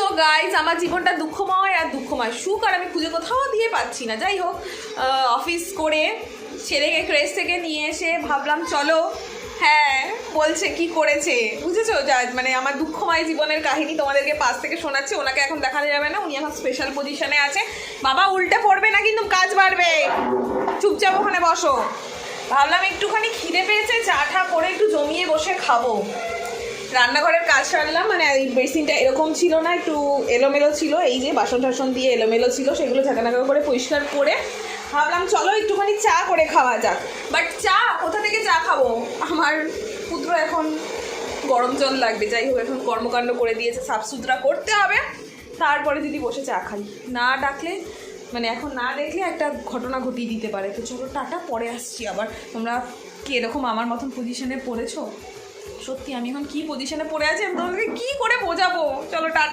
So guys, আমার জীবনটা দুঃখময় আর দুঃখময়, সুখ আর আমি খুঁজে কোথাও দিয়ে পাচ্ছি না। যাই হোক, অফিস করে ছেলেকে ক্রেস থেকে নিয়ে এসে ভাবলাম চলো, হ্যাঁ বলছে কি করেছে বুঝেছো, যা মানে আমার দুঃখময় জীবনের কাহিনী তোমাদেরকে পাশ থেকে শোনাচ্ছে। ওনাকে এখন দেখানো যাবে না, উনি এখন স্পেশাল পজিশনে আছে। বাবা উল্টে পড়বে না কিন্তু কাজ বাড়বে, চুপচাপ ওখানে বসো। ভাবলাম একটুখানি খিদে পেয়েছে, চা ঠা করে একটু জমিয়ে বসে খাবো। রান্নাঘরের কাজ সারলাম, মানে এই বেসিনটা এরকম ছিল না, একটু এলোমেলো ছিল, এই যে বাসন টাসন দিয়ে এলোমেলো ছিল, সেগুলো ঝাঁকানাকা করে পরিষ্কার করে ভাবলাম চলো একটুখানি চা করে খাওয়া যাক। বাট চা কোথা থেকে চা খাবো, আমার পুত্র এখন গরম জল লাগবে। যাই হোক, এখন কর্মকাণ্ড করে দিয়েছে, সাফ সুতরা করতে হবে, তারপরে যদি বসে চা খাই। না ডাকলে মানে এখন না দেখলে একটা ঘটনা ঘটিয়ে দিতে পারে। তো চলো টাটা, পরে আসছি আবার। তোমরা কি এরকম আমার মতন পজিশনে পড়েছো? সত্যি আমি এখন কি পজিশনে পড়ে আছি, আমি তোমাদেরকে কী করে বোঝাবো। চলো টাটা।